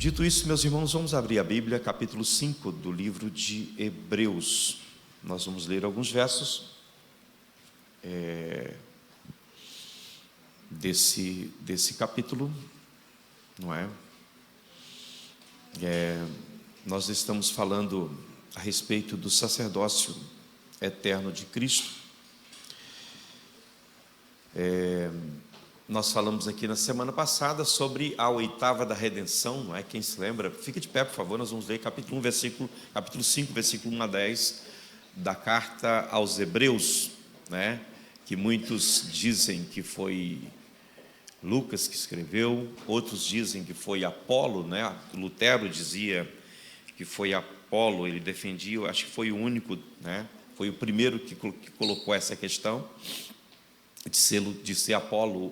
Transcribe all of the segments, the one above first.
Dito isso, meus irmãos, vamos abrir a Bíblia, capítulo 5 do livro de Hebreus. Nós vamos ler alguns versos desse capítulo, não é? Nós estamos falando a respeito do sacerdócio eterno de Cristo. Nós falamos aqui na semana passada sobre a oitava da redenção, não é? Quem se lembra, fica de pé, por favor. Nós vamos ler capítulo 5, versículo 1 a 10 da carta aos Hebreus, né? Que muitos dizem que foi Lucas que escreveu, outros dizem que foi Apolo, né? Lutero dizia que foi Apolo, ele defendia, eu acho que foi o único, né? Foi o primeiro que colocou essa questão de ser Apolo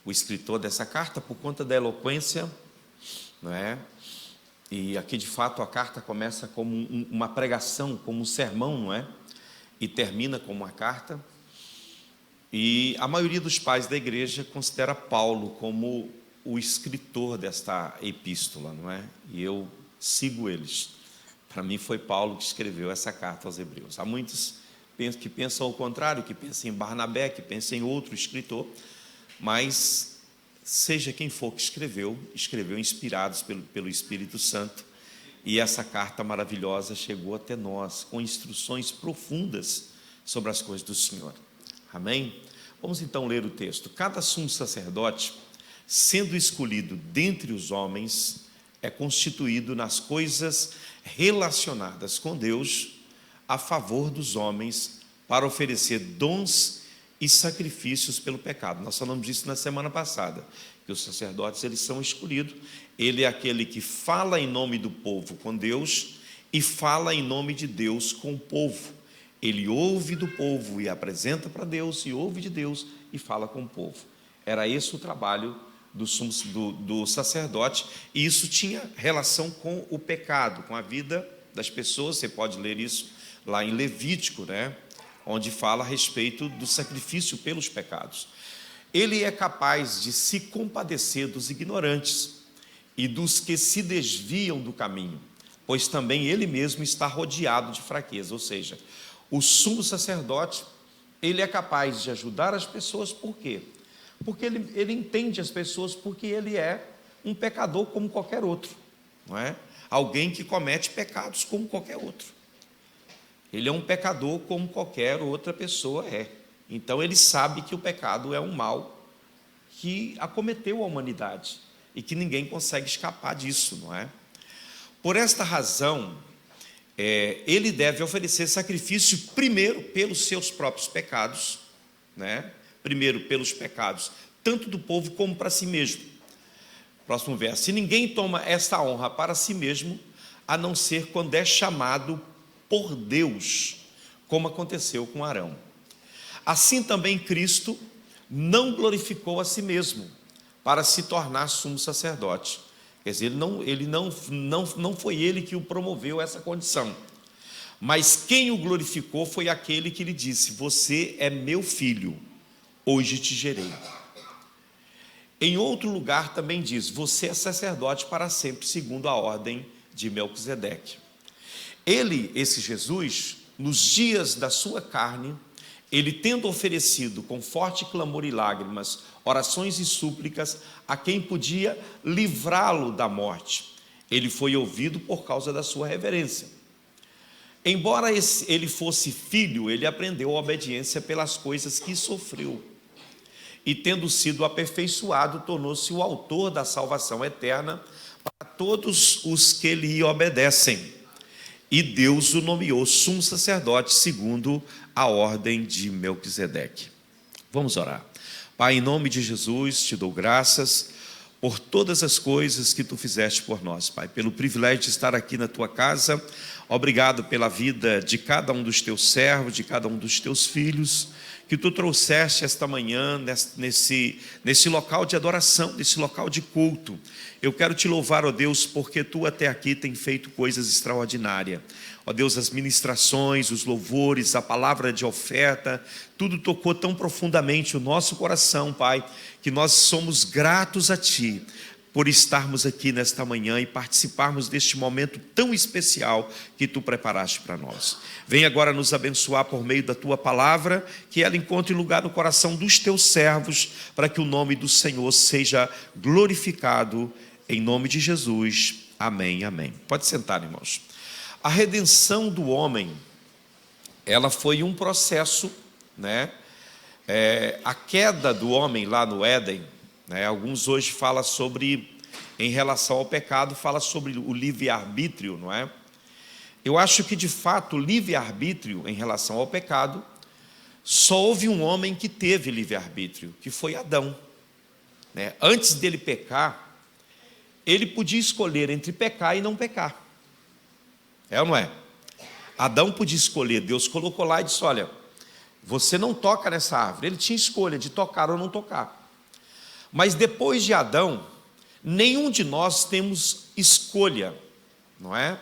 o escritor dessa carta, por conta da eloquência, não é? E aqui, de fato, a carta começa como uma pregação, como um sermão, não é? E termina como uma carta. E a maioria dos pais da igreja considera Paulo como o escritor desta epístola, não é? E eu sigo eles. Para mim foi Paulo que escreveu essa carta aos Hebreus. Há muitos que pensam ao contrário, que pensam em Barnabé, que pensam em outro escritor, mas seja quem for que escreveu inspirados pelo Espírito Santo, e essa carta maravilhosa chegou até nós, com instruções profundas sobre as coisas do Senhor. Amém? Vamos então ler o texto. Cada sumo sacerdote, sendo escolhido dentre os homens, é constituído nas coisas relacionadas com Deus, a favor dos homens, para oferecer dons e sacrifícios pelo pecado. Nós falamos disso na semana passada, que os sacerdotes, eles são escolhidos. Ele é aquele que fala em nome do povo com Deus e fala em nome de Deus com o povo. Ele ouve do povo e apresenta para Deus, e ouve de Deus e fala com o povo. Era esse o trabalho do sacerdote, e isso tinha relação com o pecado, com a vida das pessoas. Você pode ler isso lá em Levítico, né? Onde fala a respeito do sacrifício pelos pecados. Ele é capaz de se compadecer dos ignorantes e dos que se desviam do caminho, pois também ele mesmo está rodeado de fraqueza. Ou seja, o sumo sacerdote, ele é capaz de ajudar as pessoas. Por quê? Porque ele entende as pessoas, porque ele é um pecador como qualquer outro, não é? Alguém que comete pecados como qualquer outro. Ele é um pecador como qualquer outra pessoa é. Então ele sabe que o pecado é um mal que acometeu a humanidade e que ninguém consegue escapar disso, não é? Por esta razão, ele deve oferecer sacrifício primeiro pelos seus próprios pecados, né? Primeiro pelos pecados, tanto do povo como para si mesmo. Próximo verso. Se ninguém toma esta honra para si mesmo, a não ser quando é chamado por Deus, como aconteceu com Arão. Assim também Cristo não glorificou a si mesmo para se tornar sumo sacerdote. Quer dizer, não foi ele que o promoveu a essa condição, mas quem o glorificou foi aquele que lhe disse: você é meu filho, hoje te gerei. Em outro lugar também diz: você é sacerdote para sempre, segundo a ordem de Melquisedeque. Ele, esse Jesus, nos dias da sua carne, ele tendo oferecido com forte clamor e lágrimas, orações e súplicas a quem podia livrá-lo da morte, ele foi ouvido por causa da sua reverência. Embora ele fosse filho, ele aprendeu a obediência pelas coisas que sofreu, e tendo sido aperfeiçoado, tornou-se o autor da salvação eterna para todos os que lhe obedecem. E Deus o nomeou sumo sacerdote segundo a ordem de Melquisedeque. Vamos orar. Pai, em nome de Jesus, te dou graças por todas as coisas que tu fizeste por nós, Pai, pelo privilégio de estar aqui na tua casa. Obrigado pela vida de cada um dos teus servos, de cada um dos teus filhos, que tu trouxeste esta manhã nesse local de adoração, nesse local de culto. Eu quero te louvar, ó Deus, porque tu até aqui tem feito coisas extraordinárias. Ó Deus, as ministrações, os louvores, a palavra de oferta, tudo tocou tão profundamente o nosso coração, Pai, que nós somos gratos a ti por estarmos aqui nesta manhã e participarmos deste momento tão especial que Tu preparaste para nós. Vem agora nos abençoar por meio da Tua palavra, que ela encontre lugar no coração dos Teus servos, para que o nome do Senhor seja glorificado, em nome de Jesus. Amém, amém. Pode sentar, irmãos. A redenção do homem, ela foi um processo, né? A queda do homem lá no Éden, né? Alguns hoje falam sobre, em relação ao pecado, fala sobre o livre-arbítrio, não é? Eu acho que de fato o livre-arbítrio em relação ao pecado, só houve um homem que teve livre-arbítrio, que foi Adão, né? Antes dele pecar, ele podia escolher entre pecar e não pecar, é ou não é? Adão podia escolher, Deus colocou lá e disse: olha, você não toca nessa árvore. Ele tinha escolha de tocar ou não tocar. Mas depois de Adão, nenhum de nós temos escolha, não é?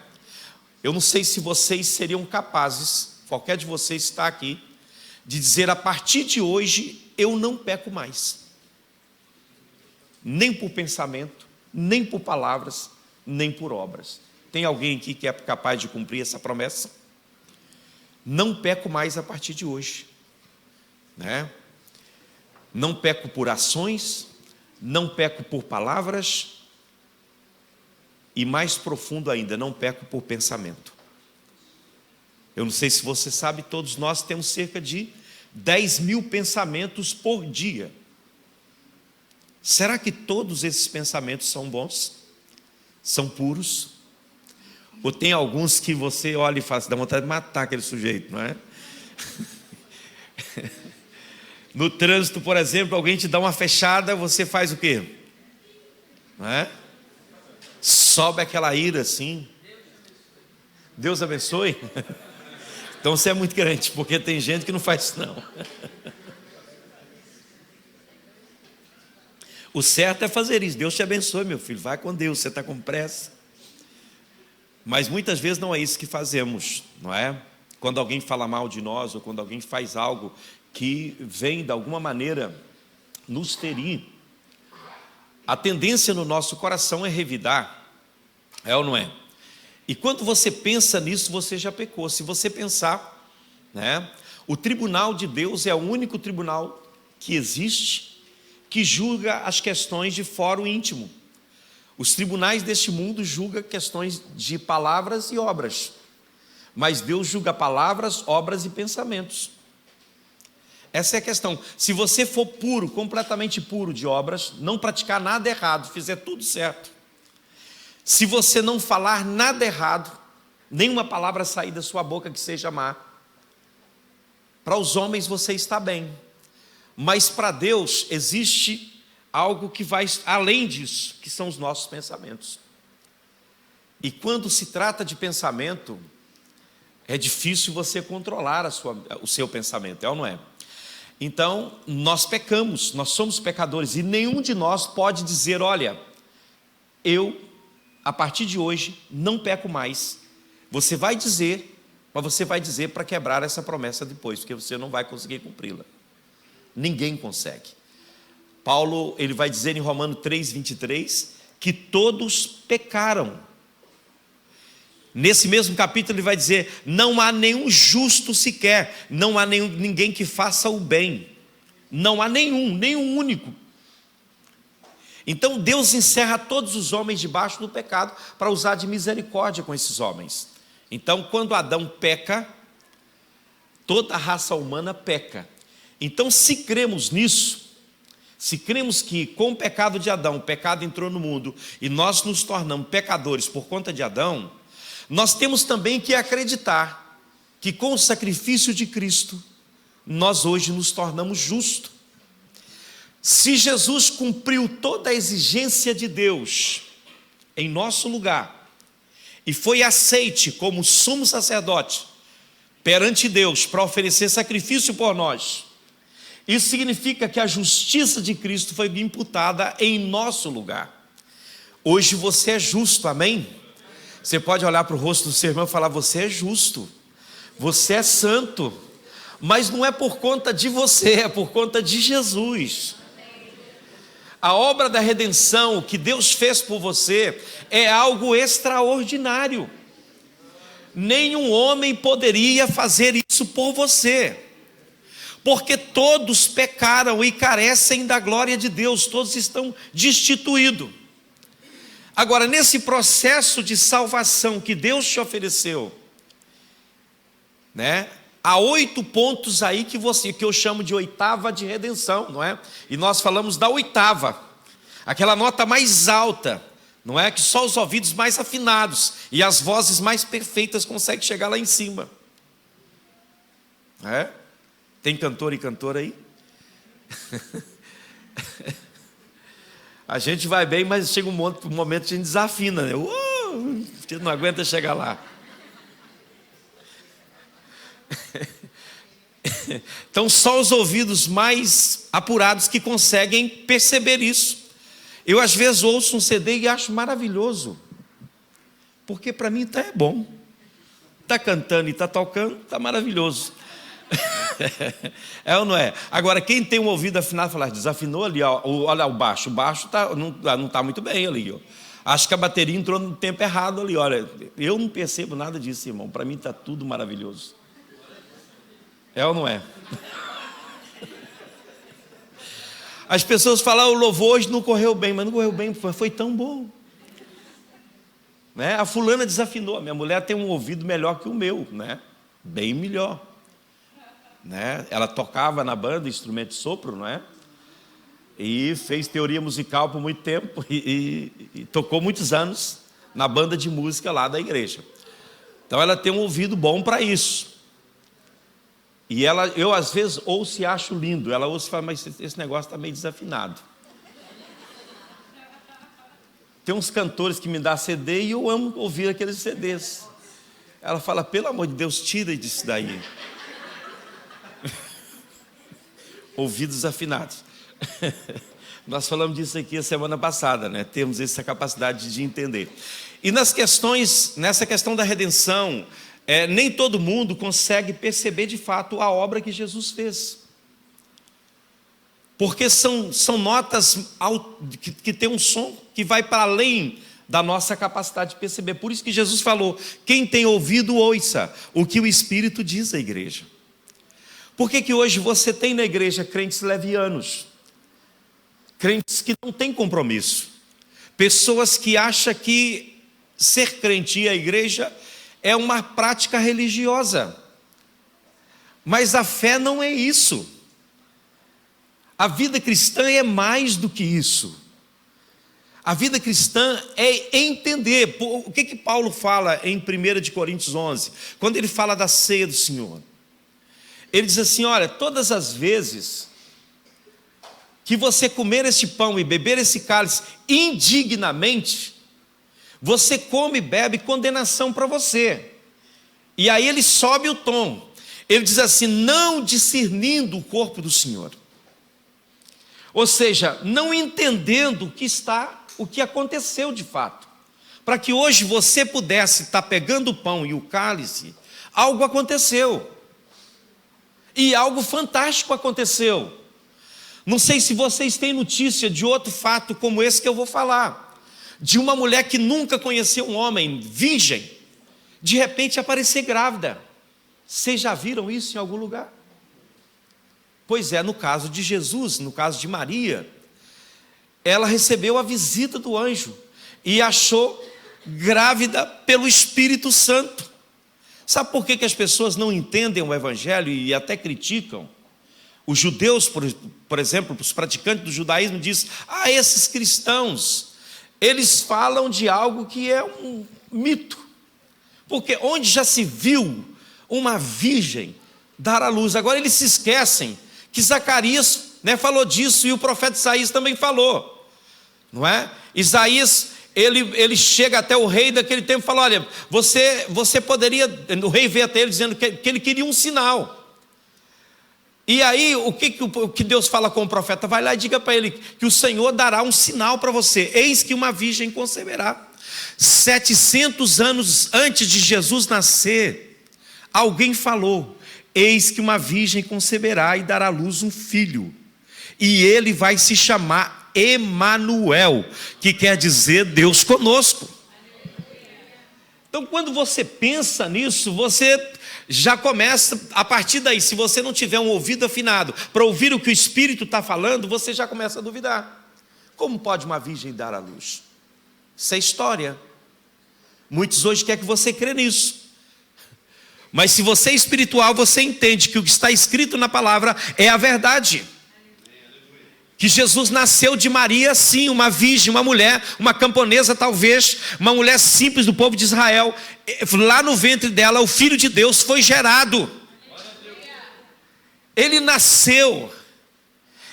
Eu não sei se vocês seriam capazes, qualquer de vocês está aqui, de dizer: a partir de hoje eu não peco mais. Nem por pensamento, nem por palavras, nem por obras. Tem alguém aqui que é capaz de cumprir essa promessa? Não peco mais a partir de hoje, né? Não peco por ações, não peco por palavras e, mais profundo ainda, não peco por pensamento. Eu não sei se você sabe, todos nós temos cerca de 10.000 pensamentos por dia. Será que todos esses pensamentos são bons? São puros? Ou tem alguns que você olha e faz, dá vontade de matar aquele sujeito, não é? No trânsito, por exemplo, alguém te dá uma fechada, você faz o quê? Não é? Sobe aquela ira assim. Deus abençoe. Então você é muito crente, porque tem gente que não faz isso não. O certo é fazer isso. Deus te abençoe, meu filho, vai com Deus, você está com pressa. Mas muitas vezes não é isso que fazemos, não é? Quando alguém fala mal de nós, ou quando alguém faz algo que vem de alguma maneira nos ferir, a tendência no nosso coração é revidar, é ou não é? E quando você pensa nisso, você já pecou. Se você pensar, né, o tribunal de Deus é o único tribunal que existe, que julga as questões de fórum íntimo. Os tribunais deste mundo julgam questões de palavras e obras, mas Deus julga palavras, obras e pensamentos. Essa é a questão. Se você for puro, completamente puro de obras, não praticar nada errado, fizer tudo certo, se você não falar nada errado, nenhuma palavra sair da sua boca que seja má, para os homens você está bem, mas para Deus existe algo que vai além disso, que são os nossos pensamentos. E quando se trata de pensamento, é difícil você controlar o seu pensamento, é ou não é? Então, nós pecamos, nós somos pecadores, e nenhum de nós pode dizer: olha, eu, a partir de hoje, não peco mais. Você vai dizer, mas você vai dizer para quebrar essa promessa depois, porque você não vai conseguir cumpri-la. Ninguém consegue. Paulo, ele vai dizer em Romanos 3:23, que todos pecaram. Nesse mesmo capítulo ele vai dizer: não há nenhum justo sequer, não há ninguém que faça o bem, não há nenhum único. Então Deus encerra todos os homens debaixo do pecado, para usar de misericórdia com esses homens. Então quando Adão peca, toda a raça humana peca. Então se cremos nisso, se cremos que com o pecado de Adão, o pecado entrou no mundo, e nós nos tornamos pecadores por conta de Adão, nós temos também que acreditar que com o sacrifício de Cristo, nós hoje nos tornamos justos. Se Jesus cumpriu toda a exigência de Deus em nosso lugar, e foi aceite como sumo sacerdote perante Deus para oferecer sacrifício por nós, isso significa que a justiça de Cristo foi imputada em nosso lugar. Hoje você é justo, amém? Você pode olhar para o rosto do seu irmão e falar: você é justo, você é santo, mas não é por conta de você, é por conta de Jesus. A obra da redenção que Deus fez por você é algo extraordinário. Nenhum homem poderia fazer isso por você, porque todos pecaram e carecem da glória de Deus, todos estão destituídos. Agora, nesse processo de salvação que Deus te ofereceu, né? Há 8 pontos aí que eu chamo de oitava de redenção, não é? E nós falamos da oitava, aquela nota mais alta, não é? Que só os ouvidos mais afinados e as vozes mais perfeitas conseguem chegar lá em cima. É? Tem cantor e cantora aí? A gente vai bem, mas chega um momento que a gente desafina, né? A gente não aguenta chegar lá. Então só os ouvidos mais apurados que conseguem perceber isso. Eu às vezes ouço um CD e acho maravilhoso, porque para mim é bom. Está cantando e está tocando, está maravilhoso. É ou não é? Agora, quem tem um ouvido afinado, fala, desafinou ali, ó, olha o baixo não está muito bem ali, ó. Acho que a bateria entrou no tempo errado ali, olha. Eu não percebo nada disso, irmão. Para mim está tudo maravilhoso. É ou não é? As pessoas falam, o louvor hoje não correu bem, mas não correu bem, foi tão bom, né? A fulana desafinou, a minha mulher tem um ouvido melhor que o meu, né? Bem melhor, né? Ela tocava na banda, instrumento de sopro, não é? E fez teoria musical por muito tempo e tocou muitos anos na banda de música lá da igreja. Então ela tem um ouvido bom para isso. E eu às vezes ouço e acho lindo. Ela ouça e fala, mas esse negócio está meio desafinado. Tem uns cantores que me dão CD e eu amo ouvir aqueles CDs. Ela fala, pelo amor de Deus, tira disso daí. Ouvidos afinados. Nós falamos disso aqui a semana passada, né? Temos essa capacidade de entender. E nessa questão da redenção, nem todo mundo consegue perceber de fato a obra que Jesus fez, porque são notas que tem um som que vai para além da nossa capacidade de perceber. Por isso que Jesus falou, quem tem ouvido ouça o que o Espírito diz à igreja. Por que hoje você tem na igreja crentes levianos, crentes que não têm compromisso, pessoas que acham que ser crente e a igreja é uma prática religiosa, mas a fé não é isso. A vida cristã é mais do que isso. A vida cristã é entender. O que Paulo fala em 1 Coríntios 11, quando ele fala da ceia do Senhor? Ele diz assim, olha, todas as vezes que você comer este pão e beber esse cálice indignamente, você come e bebe condenação para você. E aí ele sobe o tom. Ele diz assim, não discernindo o corpo do Senhor. Ou seja, não entendendo o que aconteceu de fato. Para que hoje você pudesse estar pegando o pão e o cálice, algo aconteceu. E algo fantástico aconteceu. Não sei se vocês têm notícia de outro fato como esse que eu vou falar. De uma mulher que nunca conheceu um homem, virgem, de repente aparecer grávida. Vocês já viram isso em algum lugar? Pois é, no caso de Jesus, no caso de Maria, ela recebeu a visita do anjo e achou grávida pelo Espírito Santo. Sabe por que as pessoas não entendem o Evangelho e até criticam? Os judeus, por exemplo, os praticantes do judaísmo dizem, esses cristãos, eles falam de algo que é um mito. Porque onde já se viu uma virgem dar à luz? Agora eles se esquecem que Zacarias, né, falou disso e o profeta Isaías também falou. Não é? Isaías, ele chega até o rei daquele tempo e fala, olha, você poderia, o rei veio até ele dizendo que ele queria um sinal. E aí, o que Deus fala com o profeta? Vai lá e diga para ele que o Senhor dará um sinal para você. Eis que uma virgem conceberá. 700 anos antes de Jesus nascer, alguém falou, eis que uma virgem conceberá e dará à luz um filho. E ele vai se chamar Emanuel, que quer dizer Deus conosco. Então, quando você pensa nisso, você já começa, a partir daí, se você não tiver um ouvido afinado para ouvir o que o Espírito está falando, você já começa a duvidar. Como pode uma virgem dar à luz? Isso é história. Muitos hoje querem que você crê nisso. Mas se você é espiritual, você entende que o que está escrito na palavra é a verdade. Que Jesus nasceu de Maria, sim, uma virgem, uma mulher, uma camponesa talvez, uma mulher simples do povo de Israel. Lá no ventre dela, o Filho de Deus foi gerado. Ele nasceu,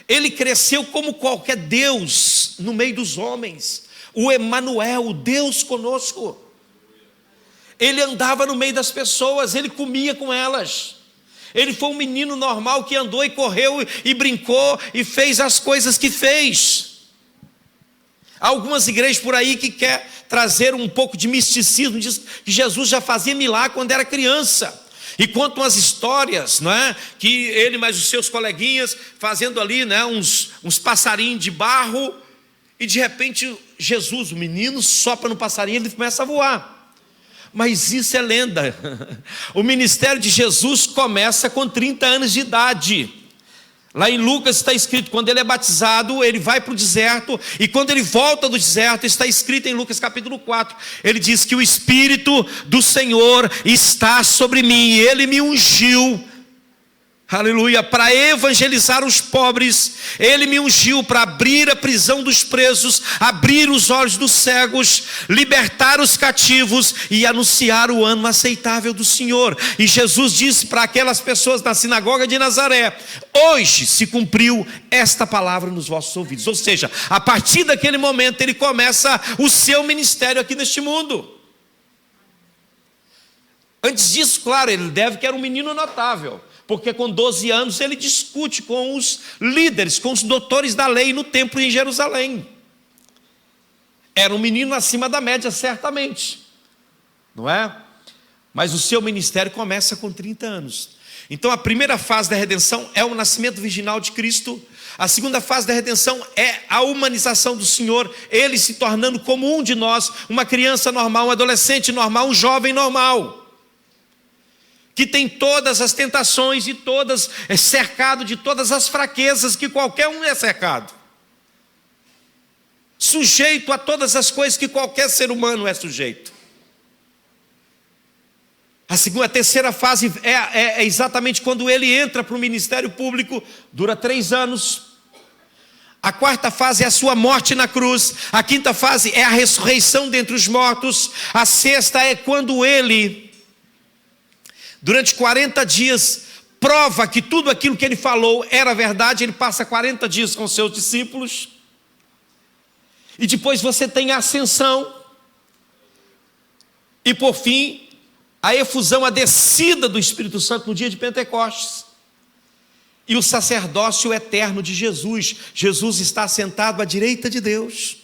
ele cresceu como qualquer Deus no meio dos homens. O Emanuel, o Deus conosco. Ele andava no meio das pessoas, ele comia com elas. Ele foi um menino normal que andou e correu e brincou e fez as coisas que fez. Há algumas igrejas por aí que quer trazer um pouco de misticismo, diz que Jesus já fazia milagre quando era criança. E contam as histórias, não é? Que ele mais os seus coleguinhas fazendo ali, né, uns passarinhos de barro, e de repente Jesus, o menino, sopra no passarinho e ele começa a voar. Mas isso é lenda. O ministério de Jesus começa com 30 anos de idade. Lá em Lucas está escrito, quando ele é batizado, ele vai para o deserto, e quando ele volta do deserto, está escrito em Lucas capítulo 4, ele diz que o Espírito do Senhor está sobre mim, e ele me ungiu, aleluia, para evangelizar os pobres. Ele me ungiu para abrir a prisão dos presos, abrir os olhos dos cegos, libertar os cativos e anunciar o ano aceitável do Senhor. E Jesus disse para aquelas pessoas na sinagoga de Nazaré: hoje se cumpriu esta palavra nos vossos ouvidos. Ou seja, a partir daquele momento ele começa o seu ministério aqui neste mundo. Antes disso, claro, ele deve que era um menino notável, porque com 12 anos ele discute com os líderes, com os doutores da lei no templo em Jerusalém. Era um menino acima da média, certamente, não é? Mas o seu ministério começa com 30 anos. Então a primeira fase da redenção é o nascimento virginal de Cristo. A segunda fase da redenção é a humanização do Senhor, ele se tornando como um de nós, uma criança normal, um adolescente normal, um jovem normal, que tem todas as tentações e todas, é cercado de todas as fraquezas que qualquer um é cercado, sujeito a todas as coisas que qualquer ser humano é sujeito. A terceira fase é exatamente quando ele entra para o ministério público, dura 3 anos. A quarta fase é a sua morte na cruz. A quinta fase é a ressurreição dentre os mortos. A sexta é quando ele, durante 40 dias, prova que tudo aquilo que ele falou era verdade. Ele passa 40 dias com seus discípulos. E depois você tem a ascensão. E por fim, a efusão, a descida do Espírito Santo no dia de Pentecostes. E o sacerdócio eterno de Jesus. Jesus está sentado à direita de Deus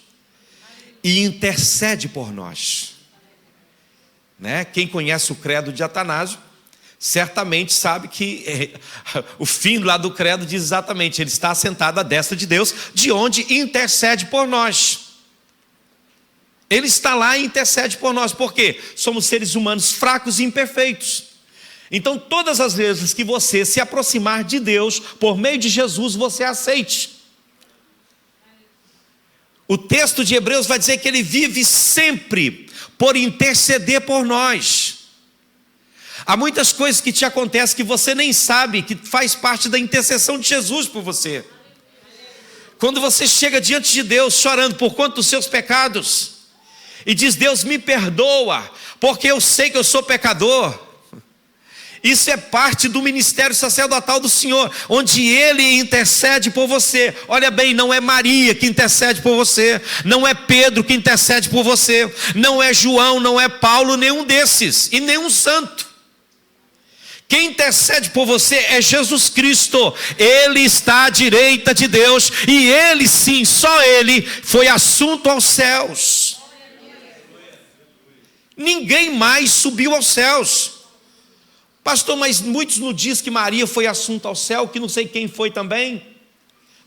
e intercede por nós, né? Quem conhece o credo de Atanásio certamente sabe que o fim lá do credo diz exatamente: ele está sentado à destra de Deus, de onde intercede por nós. Ele está lá e intercede por nós. Por quê? Somos seres humanos fracos e imperfeitos. Então todas as vezes que você se aproximar de Deus por meio de Jesus, você aceite. O texto de Hebreus vai dizer que ele vive sempre por interceder por nós. Há muitas coisas que te acontecem que você nem sabe, que faz parte da intercessão de Jesus por você. Quando você chega diante de Deus chorando por conta dos seus pecados e diz: Deus, me perdoa, porque eu sei que eu sou pecador. Isso é parte do ministério sacerdotal do Senhor, onde Ele intercede por você. Olha bem, não é Maria que intercede por você, não é Pedro que intercede por você, não é João, não é Paulo, nenhum desses, e nenhum santo. Quem intercede por você é Jesus Cristo. Ele está à direita de Deus, e Ele sim, só Ele, foi assunto aos céus. Ninguém mais subiu aos céus. Pastor, mas muitos nos dizem que Maria foi assunto ao céu, que não sei quem foi também.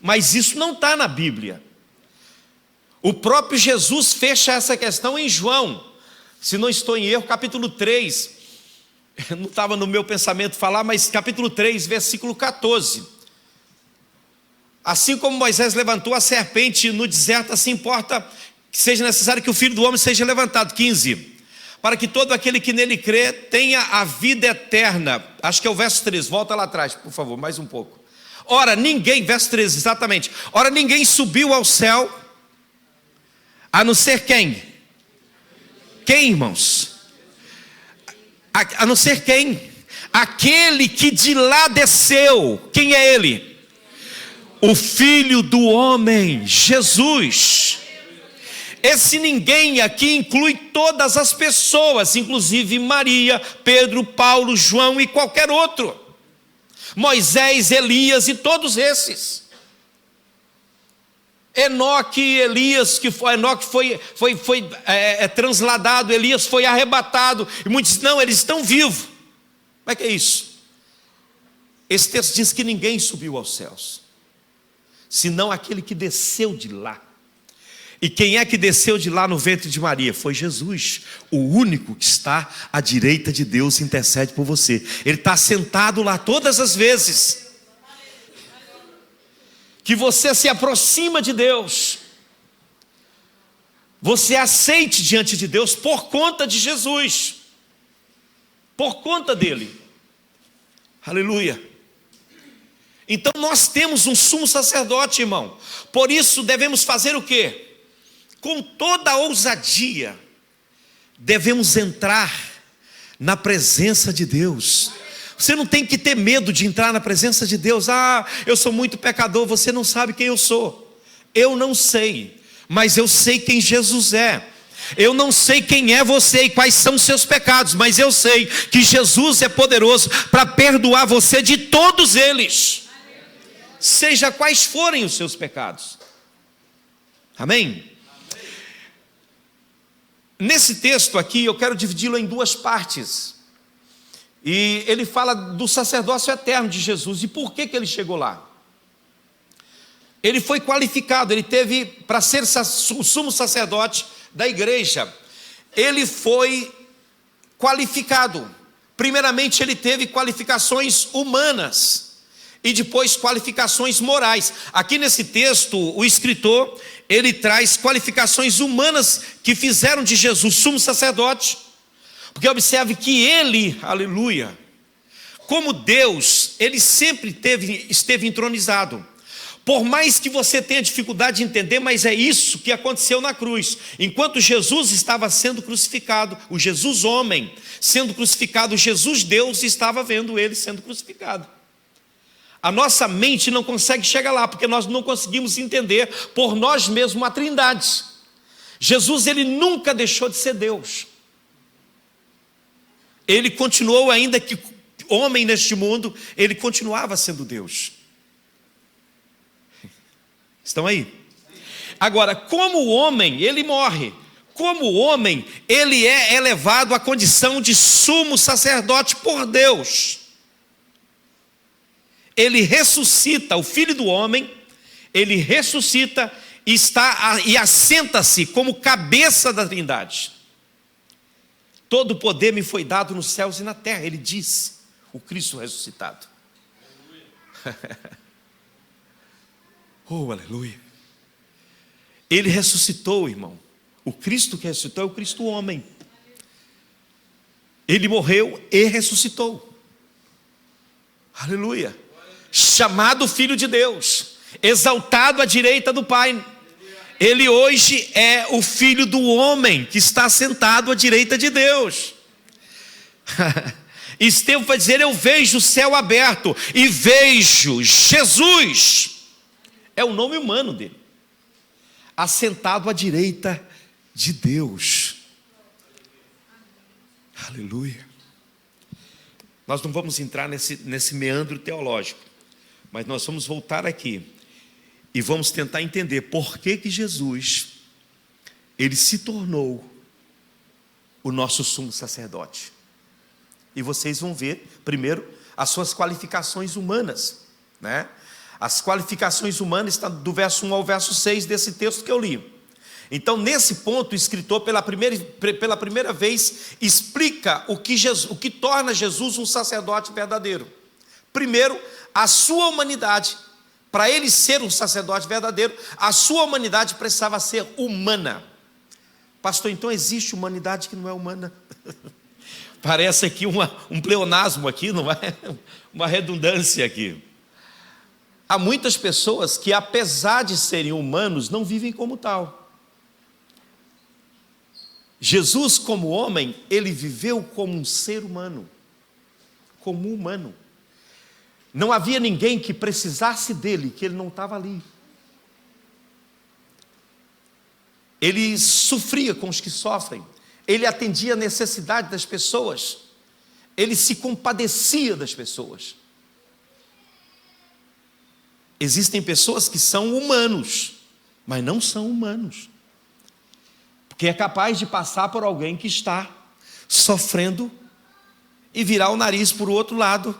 Mas isso não está na Bíblia. O próprio Jesus fecha essa questão em João, se não estou em erro, capítulo 3, não estava no meu pensamento falar, mas capítulo 3, versículo 14. Assim como Moisés levantou a serpente no deserto, assim importa que seja necessário que o Filho do Homem seja levantado. 15. Para que todo aquele que nele crê tenha a vida eterna. Acho que é o verso 13, volta lá atrás, por favor, mais um pouco. Ora, ninguém, verso 13, exatamente. Ora, ninguém subiu ao céu, a não ser quem? Quem, irmãos? A não ser quem? Aquele que de lá desceu. Quem é ele? O Filho do Homem, Jesus. Esse ninguém aqui inclui todas as pessoas, inclusive Maria, Pedro, Paulo, João e qualquer outro. Moisés, Elias e todos esses. Enoque, Elias, Enoque foi transladado, Elias foi arrebatado. E muitos dizem, não, eles estão vivos. Como é que é isso? Esse texto diz que ninguém subiu aos céus, senão aquele que desceu de lá. E quem é que desceu de lá no ventre de Maria? Foi Jesus, o único que está à direita de Deus e intercede por você. Ele está sentado lá todas as vezes que você se aproxima de Deus, você aceite diante de Deus por conta de Jesus, por conta dele. Aleluia. Então nós temos um sumo sacerdote, irmão. Por isso devemos fazer o quê? Com toda ousadia, devemos entrar na presença de Deus. Você não tem que ter medo de entrar na presença de Deus. Ah, eu sou muito pecador, você não sabe quem eu sou. Eu não sei, mas eu sei quem Jesus é. Eu não sei quem é você e quais são os seus pecados, mas eu sei que Jesus é poderoso para perdoar você de todos eles, seja quais forem os seus pecados. Amém? Nesse texto aqui, eu quero dividi-lo em duas partes. E ele fala do sacerdócio eterno de Jesus. E por que ele chegou lá? Ele foi qualificado, ele teve, para ser o sumo sacerdote da igreja, ele foi qualificado. Primeiramente, ele teve qualificações humanas e depois qualificações morais. Aqui nesse texto, o escritor, ele traz qualificações humanas que fizeram de Jesus sumo sacerdote. Porque observe que ele, aleluia, como Deus, ele sempre esteve entronizado. Por mais que você tenha dificuldade de entender, mas é isso que aconteceu na cruz. Enquanto Jesus estava sendo crucificado, o Jesus homem sendo crucificado, o Jesus Deus estava vendo ele sendo crucificado. A nossa mente não consegue chegar lá, porque nós não conseguimos entender por nós mesmos a Trindade. Jesus, ele nunca deixou de ser Deus. Ele continuou, ainda que homem neste mundo, ele continuava sendo Deus. Estão aí? Agora, como homem, ele morre. Como homem, ele é elevado à condição de sumo sacerdote por Deus. Ele ressuscita, o Filho do Homem, ele ressuscita e assenta-se como cabeça da Trindade. Todo o poder me foi dado nos céus e na terra, ele diz, o Cristo ressuscitado. Oh, aleluia. Ele ressuscitou, irmão. O Cristo que ressuscitou é o Cristo homem. Ele morreu e ressuscitou. Aleluia. Chamado Filho de Deus, exaltado à direita do Pai. Ele hoje é o Filho do homem que está sentado à direita de Deus. Estevão vai dizer, eu vejo o céu aberto e vejo Jesus. É o nome humano dele, assentado à direita de Deus. Aleluia. Nós não vamos entrar nesse meandro teológico, mas nós vamos voltar aqui e vamos tentar entender por que Jesus, ele se tornou o nosso sumo sacerdote. E vocês vão ver, primeiro, as suas qualificações humanas, né? As qualificações humanas estão do verso 1 ao verso 6 desse texto que eu li. Então, nesse ponto, o escritor, pela primeira vez, explica o que torna Jesus um sacerdote verdadeiro. Primeiro, a sua humanidade. Para ele ser um sacerdote verdadeiro, a sua humanidade precisava ser humana. Pastor, então existe humanidade que não é humana? Parece aqui um pleonasmo aqui, não é? Uma redundância aqui. Há muitas pessoas que, apesar de serem humanos, não vivem como tal. Jesus, como homem, ele viveu como um ser humano, como um humano. Não havia ninguém que precisasse dele, que ele não estava ali. Ele sofria com os que sofrem, ele atendia a necessidade das pessoas, ele se compadecia das pessoas. Existem pessoas que são humanos, mas não são humanos, porque é capaz de passar por alguém que está sofrendo e virar o nariz para o outro lado,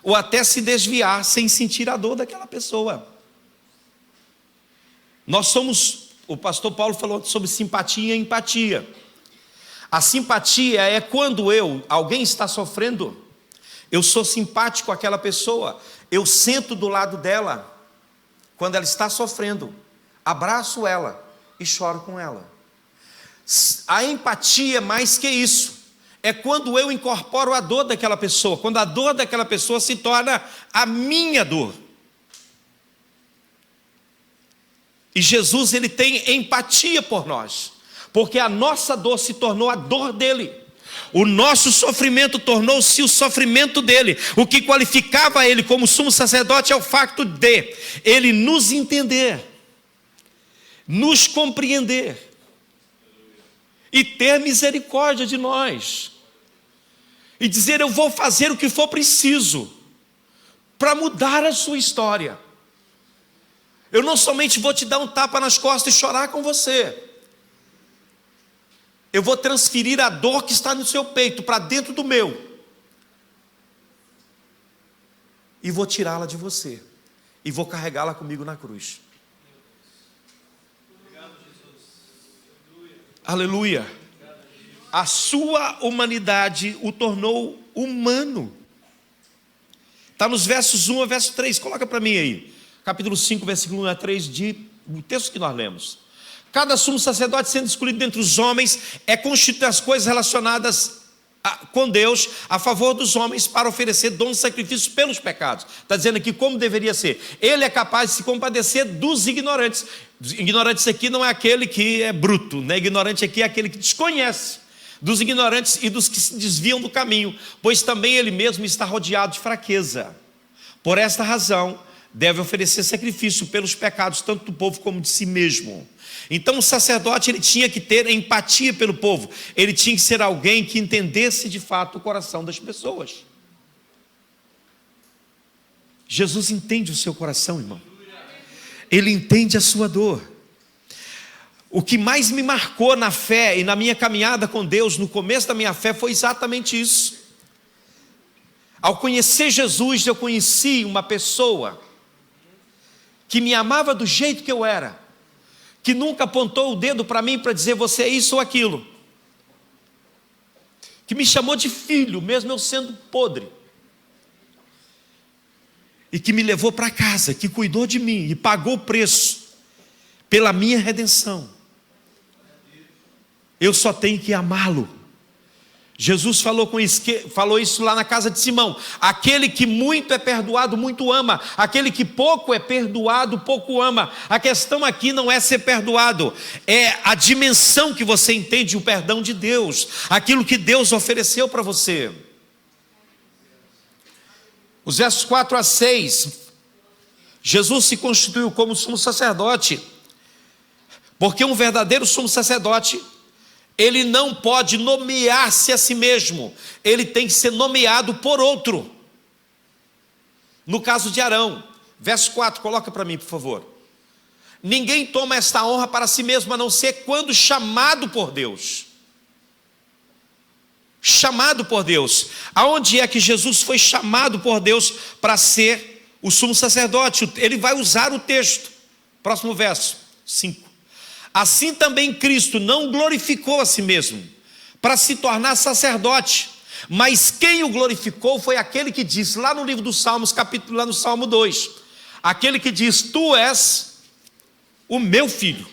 ou até se desviar sem sentir a dor daquela pessoa. Nós somos, o pastor Paulo falou sobre simpatia e empatia. A simpatia é quando alguém está sofrendo, eu sou simpático àquela pessoa, eu sento do lado dela, quando ela está sofrendo, abraço ela e choro com ela. A empatia é mais que isso. É quando eu incorporo a dor daquela pessoa, quando a dor daquela pessoa se torna a minha dor. E Jesus, ele tem empatia por nós, porque a nossa dor se tornou a dor dele. O nosso sofrimento tornou-se o sofrimento dele. O que qualificava ele como sumo sacerdote é o fato de ele nos entender, nos compreender e ter misericórdia de nós, e dizer: eu vou fazer o que for preciso para mudar a sua história. Eu não somente vou te dar um tapa nas costas e chorar com você, eu vou transferir a dor que está no seu peito para dentro do meu, e vou tirá-la de você, e vou carregá-la comigo na cruz. Aleluia. A sua humanidade o tornou humano. Está nos versos 1 a verso 3. Coloca para mim aí. Capítulo 5, versículo 1 a 3, o texto que nós lemos. Cada sumo sacerdote sendo escolhido dentre os homens é constituído as coisas relacionadas com Deus a favor dos homens para oferecer dons de sacrifícios pelos pecados. Está dizendo aqui como deveria ser. Ele é capaz de se compadecer dos ignorantes. Ignorantes aqui não é aquele que é bruto, né? Ignorante aqui é aquele que desconhece. Dos ignorantes e dos que se desviam do caminho, pois também ele mesmo está rodeado de fraqueza. Por esta razão, deve oferecer sacrifício pelos pecados, tanto do povo como de si mesmo. Então o sacerdote, ele tinha que ter empatia pelo povo, ele tinha que ser alguém que entendesse de fato o coração das pessoas. Jesus entende o seu coração, irmão. Ele entende a sua dor. O que mais me marcou na fé e na minha caminhada com Deus, no começo da minha fé, foi exatamente isso. Ao conhecer Jesus, eu conheci uma pessoa que me amava do jeito que eu era, que nunca apontou o dedo para mim para dizer você é isso ou aquilo, que me chamou de filho, mesmo eu sendo podre, e que me levou para casa, que cuidou de mim e pagou o preço pela minha redenção. Eu só tenho que amá-lo. Jesus falou isso lá na casa de Simão: aquele que muito é perdoado, muito ama; aquele que pouco é perdoado, pouco ama. A questão aqui não é ser perdoado, é a dimensão que você entende o perdão de Deus, aquilo que Deus ofereceu para você. Os versos 4 a 6, Jesus se constituiu como sumo sacerdote, porque um verdadeiro sumo sacerdote, ele não pode nomear-se a si mesmo, ele tem que ser nomeado por outro. No caso de Arão, verso 4, coloca para mim, por favor. Ninguém toma esta honra para si mesmo, a não ser quando chamado por Deus. Chamado por Deus. Aonde é que Jesus foi chamado por Deus para ser o sumo sacerdote? Ele vai usar o texto. Próximo verso, 5. Assim também Cristo não glorificou a si mesmo, para se tornar sacerdote, mas quem o glorificou foi aquele que diz, lá no livro dos Salmos, lá no Salmo 2, aquele que diz: tu és o meu filho,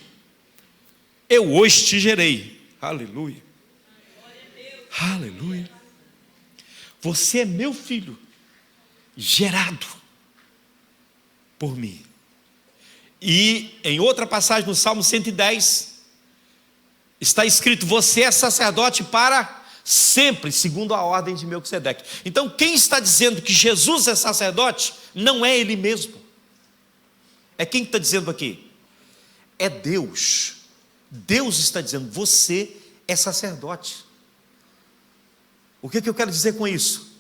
eu hoje te gerei. Aleluia, aleluia. Você é meu filho, gerado por mim. E em outra passagem, no Salmo 110, está escrito: você é sacerdote para sempre, segundo a ordem de Melquisedeque. Então, quem está dizendo que Jesus é sacerdote, não é ele mesmo. É quem está dizendo aqui? É Deus. Deus está dizendo: você é sacerdote. O que eu quero dizer com isso?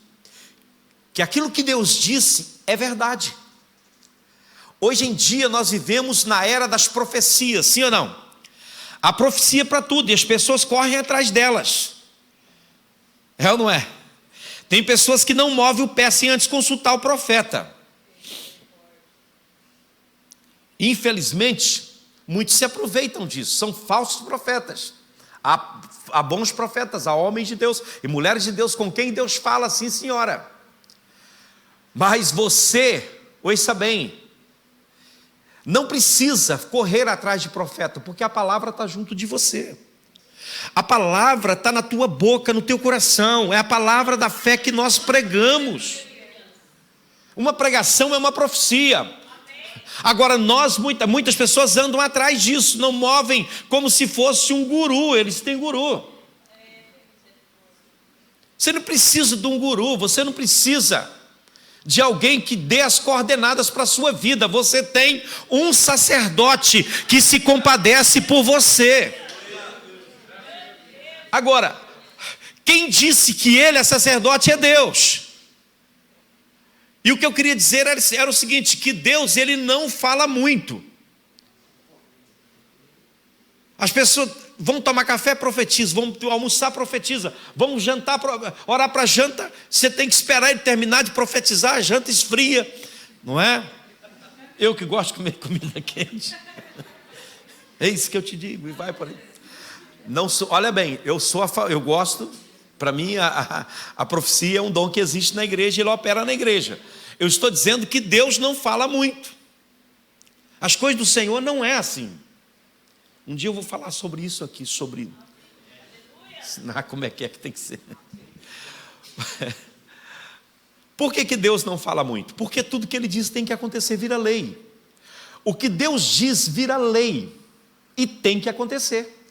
Que aquilo que Deus disse é verdade. Hoje em dia nós vivemos na era das profecias, sim ou não? A profecia para tudo, e as pessoas correm atrás delas. É ou não é? Tem pessoas que não movem o pé sem antes consultar o profeta. Infelizmente, muitos se aproveitam disso, são falsos profetas. Há bons profetas, há homens de Deus e mulheres de Deus com quem Deus fala, sim senhora. Mas você, ouça bem, não precisa correr atrás de profeta, porque a palavra está junto de você. A palavra está na tua boca, no teu coração. É a palavra da fé que nós pregamos. Uma pregação é uma profecia. Agora muitas pessoas andam atrás disso, não movem como se fosse um guru. Eles têm guru. Você não precisa de um guru, você não precisa de alguém que dê as coordenadas para a sua vida. Você tem um sacerdote que se compadece por você. Agora, quem disse que ele é sacerdote é Deus. E o que eu queria dizer era o seguinte, que Deus, ele não fala muito. As pessoas vão tomar café, profetiza, vão almoçar, profetiza, vão jantar, orar para janta, você tem que esperar ele terminar de profetizar, a janta esfria, não é? Eu que gosto de comer comida quente. É isso que eu te digo, e vai por aí. Não sou, olha bem, eu gosto, para mim a profecia é um dom que existe na igreja e ele opera na igreja. Eu estou dizendo que Deus não fala muito. As coisas do Senhor não é assim. Um dia eu vou falar sobre isso aqui, sobre ensinar como é que tem que ser. Por que Deus não fala muito? Porque tudo que ele diz tem que acontecer, vira lei. O que Deus diz vira lei e tem que acontecer.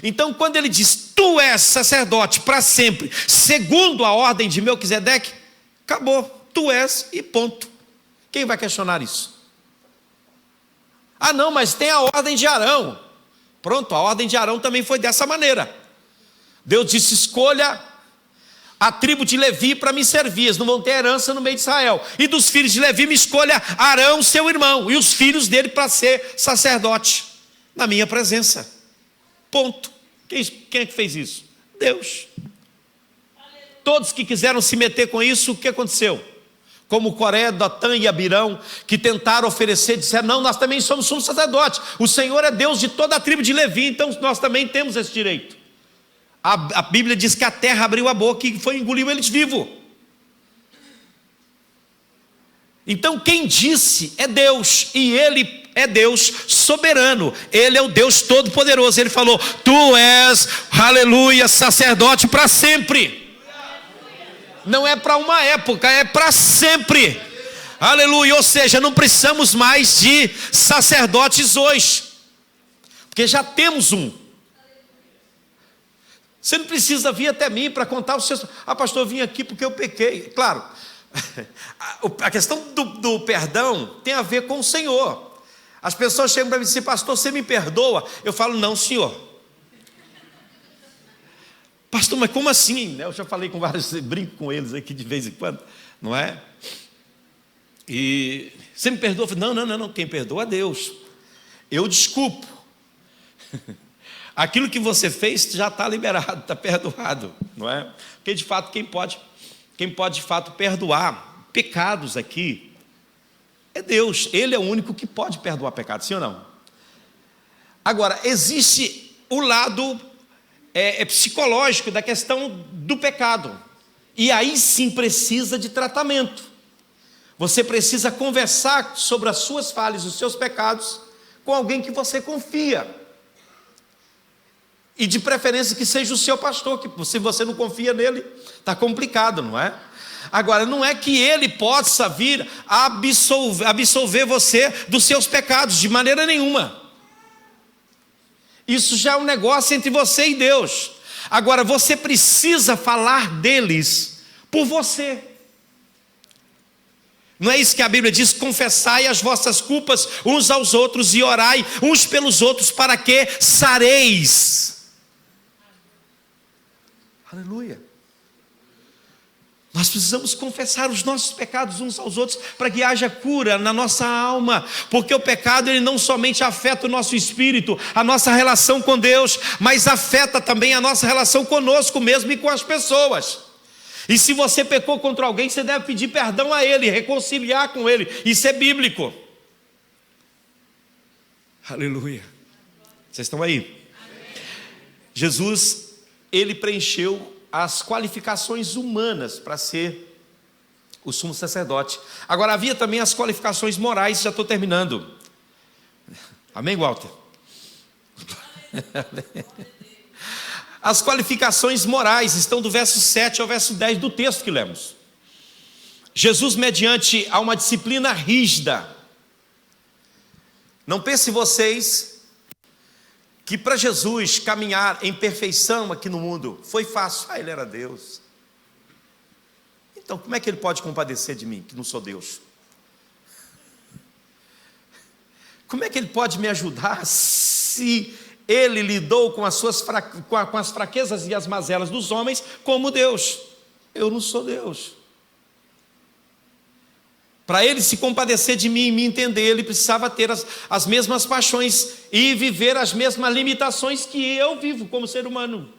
Então, quando ele diz: tu és sacerdote para sempre, segundo a ordem de Melquisedeque, acabou, tu és e ponto. Quem vai questionar isso? Ah não, mas tem a ordem de Arão. Pronto, a ordem de Arão também foi dessa maneira. Deus disse: escolha a tribo de Levi para me servir, eles não vão ter herança no meio de Israel. E dos filhos de Levi me escolha Arão, seu irmão, e os filhos dele para ser sacerdote na minha presença. Ponto. Quem é que fez isso? Deus. Todos que quiseram se meter com isso, o que aconteceu? Como Coré, Datã e Abirão, que tentaram oferecer, disseram: não, nós também somos sumos sacerdotes. O Senhor é Deus de toda a tribo de Levi, então nós também temos esse direito. A Bíblia diz que a terra abriu a boca e engoliu eles vivos. Então quem disse é Deus, e Ele é Deus soberano, Ele é o Deus todo-poderoso. Ele falou: tu és, aleluia, sacerdote para sempre. Não é para uma época, é para sempre. Aleluia, ou seja, não precisamos mais de sacerdotes hoje, porque já temos um. Você não precisa vir até mim para contar os seus... Ah, pastor, eu vim aqui porque eu pequei. Claro, a questão do perdão tem a ver com o Senhor. As pessoas chegam para mim e dizem: pastor, você me perdoa? Eu falo: não, senhor. Pastor, mas como assim? Eu já falei com vários, brinco com eles aqui de vez em quando, não é? E você me perdoa? Eu falo: não, quem perdoa é Deus. Eu desculpo. Aquilo que você fez já está liberado, está perdoado, não é? Porque de fato quem pode de fato perdoar pecados aqui é Deus. Ele é o único que pode perdoar pecados, sim ou não? Agora, existe o lado psicológico da questão do pecado. E aí sim precisa de tratamento. Você precisa conversar sobre as suas falhas, os seus pecados, com alguém que você confia. E de preferência que seja o seu pastor, que se você não confia nele, está complicado, não é? Agora, não é que ele possa vir absolver você dos seus pecados, de maneira nenhuma. Isso já é um negócio entre você e Deus. Agora, você precisa falar deles por você. Não é isso que a Bíblia diz? Confessai as vossas culpas uns aos outros e orai uns pelos outros para que sareis. Aleluia. Nós precisamos confessar os nossos pecados uns aos outros para que haja cura na nossa alma, porque o pecado ele não somente afeta o nosso espírito, a nossa relação com Deus, mas afeta também a nossa relação conosco mesmo e com as pessoas. E se você pecou contra alguém, você deve pedir perdão a ele, reconciliar com ele. Isso é bíblico. Aleluia. Vocês estão aí? Amém. Jesus, ele preencheu as qualificações humanas para ser o sumo sacerdote. Agora, havia também as qualificações morais, já estou terminando. Amém, Walter? As qualificações morais estão do verso 7 ao verso 10 do texto que lemos. Jesus, mediante a uma disciplina rígida. Não pense vocês que para Jesus caminhar em perfeição aqui no mundo foi fácil. Ele era Deus. Então como é que ele pode compadecer de mim, que não sou Deus? Como é que ele pode me ajudar se ele lidou com as fraquezas e as mazelas dos homens como Deus? Eu não sou Deus. Para ele se compadecer de mim e me entender, ele precisava ter as mesmas paixões e viver as mesmas limitações que eu vivo como ser humano.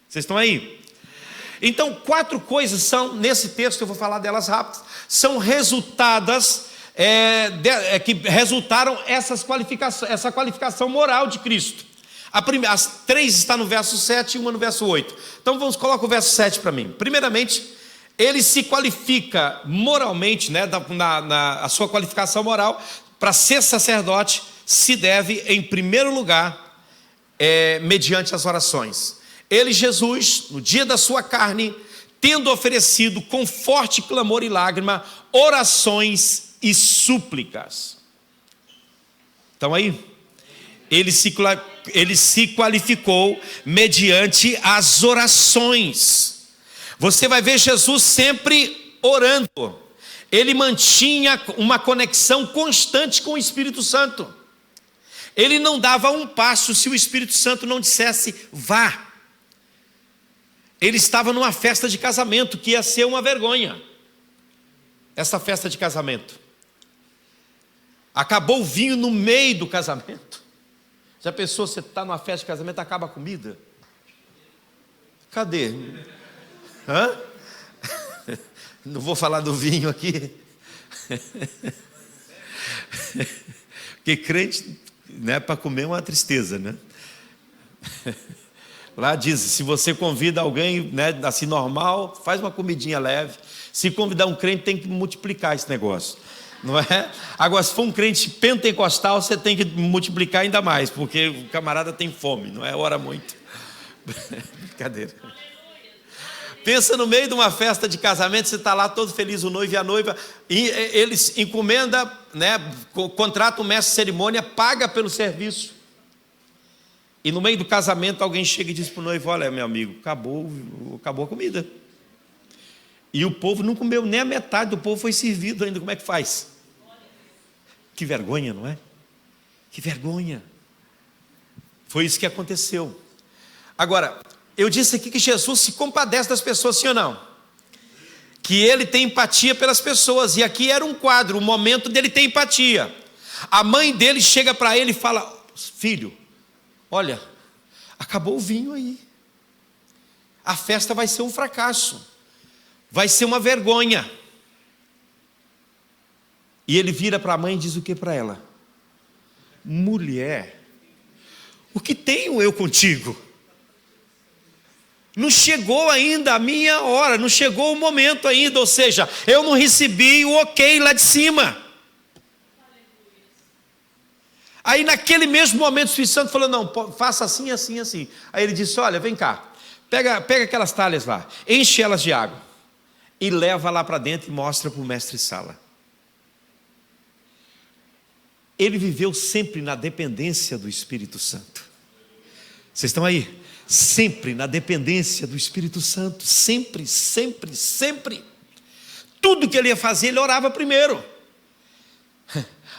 Vocês estão aí? Então, 4 coisas são, nesse texto eu vou falar delas rápidas, são resultadas, que resultaram essa qualificação moral de Cristo. As 3 estão no verso 7 e uma no verso 8. Então, coloca o verso 7 para mim. Primeiramente, ele se qualifica moralmente, a sua qualificação moral para ser sacerdote se deve, em primeiro lugar, mediante as orações. Ele, Jesus, no dia da sua carne, tendo oferecido com forte clamor e lágrima, orações e súplicas. Estão aí? Ele se qualificou mediante as orações. Você vai ver Jesus sempre orando. Ele mantinha uma conexão constante com o Espírito Santo. Ele não dava um passo se o Espírito Santo não dissesse vá. Ele estava numa festa de casamento que ia ser uma vergonha. Essa festa de casamento. Acabou o vinho no meio do casamento. Já pensou, você está numa festa de casamento, acaba a comida? Cadê? Hã? Não vou falar do vinho aqui. Porque crente, né, para comer é uma tristeza, né? Lá diz, se você convida alguém, né, assim normal, faz uma comidinha leve. Se convidar um crente, tem que multiplicar esse negócio, não é? Agora, se for um crente pentecostal, você tem que multiplicar ainda mais, porque o camarada tem fome, não é? Ora muito. Brincadeira. Pensa no meio de uma festa de casamento, você está lá todo feliz, o noivo e a noiva, e eles encomendam, né, contratam um mestre de cerimônia, paga pelo serviço. E no meio do casamento alguém chega e diz para o noivo, olha meu amigo, acabou a comida. E o povo não comeu nem a metade, do povo foi servido ainda, como é que faz? Que vergonha, não é? Que vergonha. Foi isso que aconteceu. Agora, eu disse aqui que Jesus se compadece das pessoas, sim ou não? Que ele tem empatia pelas pessoas. E aqui era um quadro, o momento dele ter empatia. A mãe dele chega para ele e fala, filho, olha, acabou o vinho aí. A festa vai ser um fracasso. Vai ser uma vergonha. E ele vira para a mãe e diz o que para ela? Mulher, O que tenho eu contigo? Não chegou ainda a minha hora, não chegou o momento ainda, ou seja, eu não recebi o ok lá de cima. Aí naquele mesmo momento o Espírito Santo falou, não, faça assim, assim, assim. Aí ele disse, olha, vem cá, pega aquelas talhas lá, enche elas de água e leva lá para dentro e mostra para o mestre Sala. Ele viveu sempre na dependência do Espírito Santo. Vocês estão aí? Sempre na dependência do Espírito Santo. Sempre, sempre, sempre. Tudo que ele ia fazer, ele orava primeiro.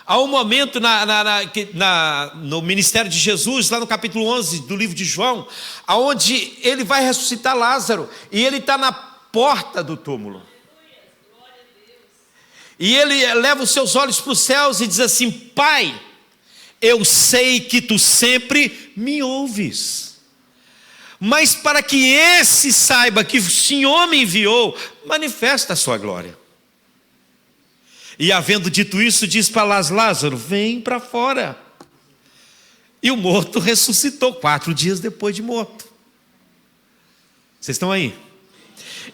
Há um momento no ministério de Jesus, lá no capítulo 11 do livro de João, onde ele vai ressuscitar Lázaro, e ele está na porta do túmulo. E ele leva os seus olhos para os céus e diz assim, Pai, eu sei que tu sempre me ouves, mas para que esse saiba que o Senhor me enviou, manifesta a sua glória. E havendo dito isso, diz para Lázaro, vem para fora. E o morto ressuscitou 4 dias depois de morto. Vocês estão aí?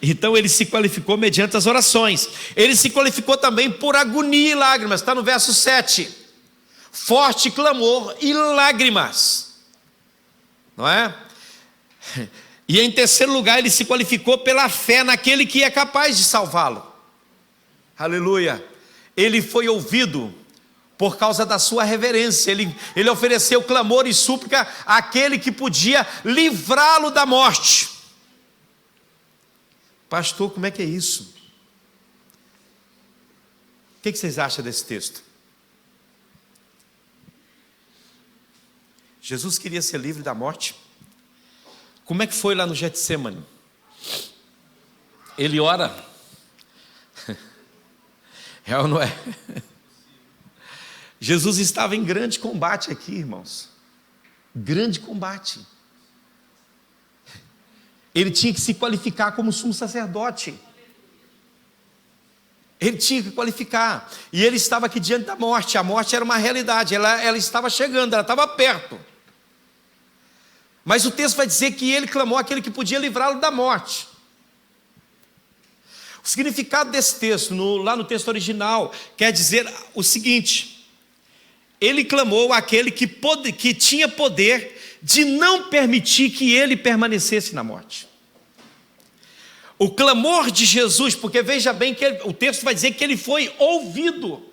Então ele se qualificou mediante as orações. Ele se qualificou também por agonia e lágrimas. Está no verso 7. Forte clamor e lágrimas. Não é? E em terceiro lugar ele se qualificou pela fé naquele que é capaz de salvá-lo. Aleluia. Ele foi ouvido por causa da sua reverência. Ele ofereceu clamor e súplica àquele que podia livrá-lo da morte. Pastor, como é que é isso? O que vocês acham desse texto? Jesus queria ser livre da morte. Como é que foi lá no Getsemane? Ele ora. É ou não é? Jesus estava em grande combate aqui, irmãos. Grande combate. Ele tinha que se qualificar como sumo sacerdote. Ele tinha que qualificar. E ele estava aqui diante da morte. A morte era uma realidade. Ela estava chegando, ela estava perto. Mas o texto vai dizer que ele clamou àquele que podia livrá-lo da morte. O significado desse texto, lá no texto original, quer dizer o seguinte: ele clamou àquele que tinha poder de não permitir que ele permanecesse na morte. O clamor de Jesus, porque veja bem que o texto vai dizer que ele foi ouvido.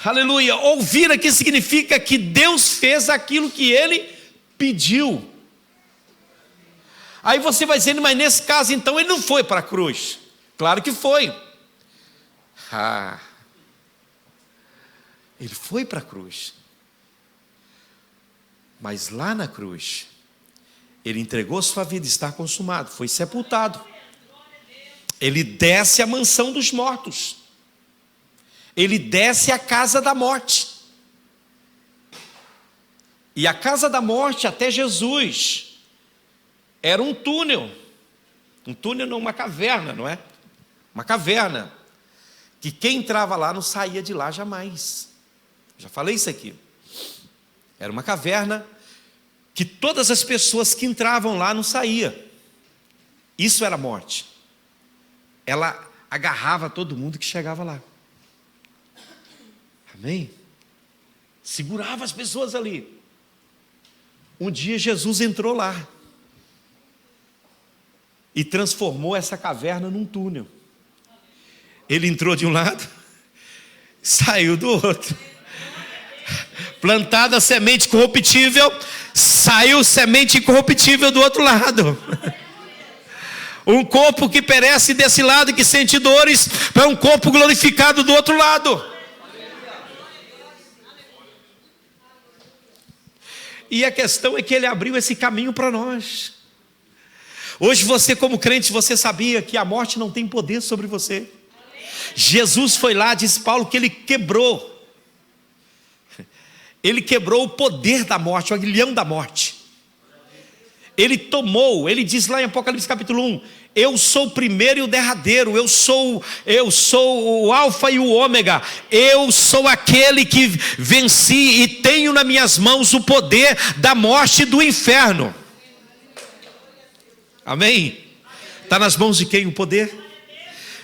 Aleluia. Ouvir aqui significa que Deus fez aquilo que ele pediu. Aí você vai dizer, mas nesse caso então ele não foi para a cruz. Claro que foi. Ele foi para a cruz. Mas lá na cruz, ele entregou sua vida, está consumado, foi sepultado. Ele desce à mansão dos mortos. Ele desce à casa da morte. E a casa da morte até Jesus era um túnel. Um túnel não, uma caverna, não é? Uma caverna. Que quem entrava lá não saía de lá jamais. Já falei isso aqui. Era uma caverna que todas as pessoas que entravam lá não saíam. Isso era morte. Ela agarrava todo mundo que chegava lá. Amém? Segurava as pessoas ali. Um dia Jesus entrou lá e transformou essa caverna num túnel. Ele entrou de um lado, saiu do outro. Plantada a semente corruptível, saiu semente incorruptível do outro lado. Um corpo que perece desse lado e que sente dores, para um corpo glorificado do outro lado. E a questão é que ele abriu esse caminho para nós. Hoje você, como crente, você sabia que a morte não tem poder sobre você. Jesus foi lá, diz Paulo, que ele quebrou o poder da morte, o aguilhão da morte. Ele tomou, ele diz lá em Apocalipse capítulo 1, eu sou o primeiro e o derradeiro, eu sou o alfa e o ômega, eu sou aquele que venci e tenho nas minhas mãos o poder da morte e do inferno. Amém? Está nas mãos de quem o poder?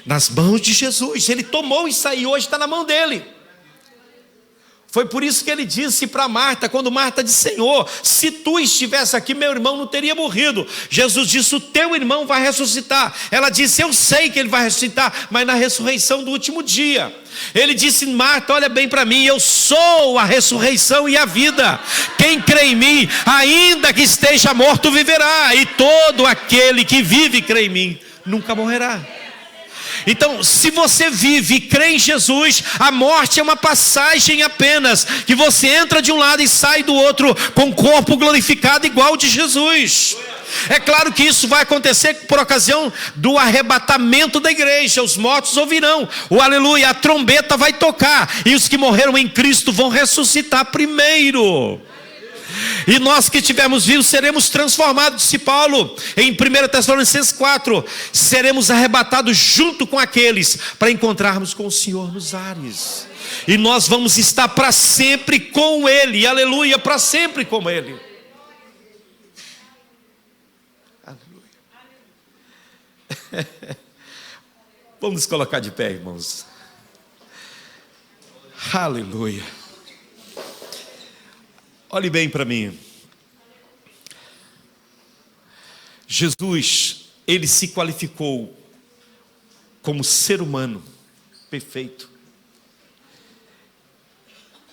Nas mãos de Jesus. Ele tomou isso aí, hoje está na mão dele. Foi por isso que ele disse para Marta, quando Marta disse, Senhor, se tu estivesse aqui, meu irmão não teria morrido. Jesus disse, o teu irmão vai ressuscitar. Ela disse, eu sei que ele vai ressuscitar, mas na ressurreição do último dia. Ele disse, Marta, olha bem para mim, eu sou a ressurreição e a vida. Quem crê em mim, ainda que esteja morto, viverá. E todo aquele que vive e crê em mim, nunca morrerá. Então, se você vive e crê em Jesus, a morte é uma passagem apenas, que você entra de um lado e sai do outro com o corpo glorificado igual ao de Jesus. É claro que isso vai acontecer por ocasião do arrebatamento da igreja. Os mortos ouvirão o aleluia, a trombeta vai tocar, e os que morreram em Cristo vão ressuscitar primeiro. E nós que estivermos vivos seremos transformados, disse Paulo em 1 Tessalonicenses 4, seremos arrebatados junto com aqueles para encontrarmos com o Senhor nos ares, e nós vamos estar para sempre com Ele, aleluia, para sempre com Ele. Aleluia. Vamos nos colocar de pé, irmãos. Aleluia. Olhe bem para mim. Jesus, ele se qualificou como ser humano perfeito.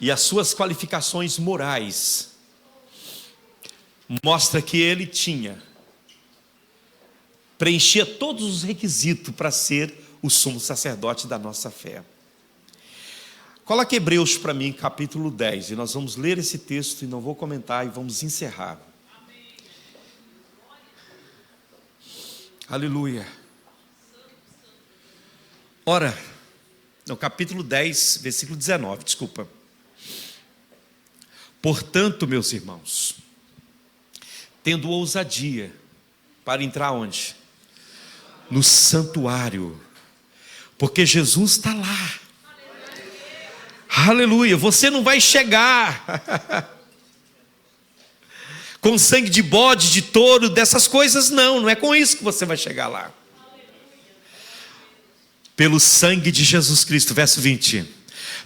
E as suas qualificações morais mostra que ele preenchia todos os requisitos para ser o sumo sacerdote da nossa fé. Coloque Hebreus para mim, capítulo 10, e nós vamos ler esse texto e não vou comentar e vamos encerrar. Aleluia. Ora, no capítulo 10, versículo 19, desculpa. Portanto, meus irmãos, tendo ousadia para entrar onde? No santuário, porque Jesus está lá. Aleluia, você não vai chegar com sangue de bode, de touro, dessas coisas, não é com isso que você vai chegar lá. Pelo sangue de Jesus Cristo, verso 20,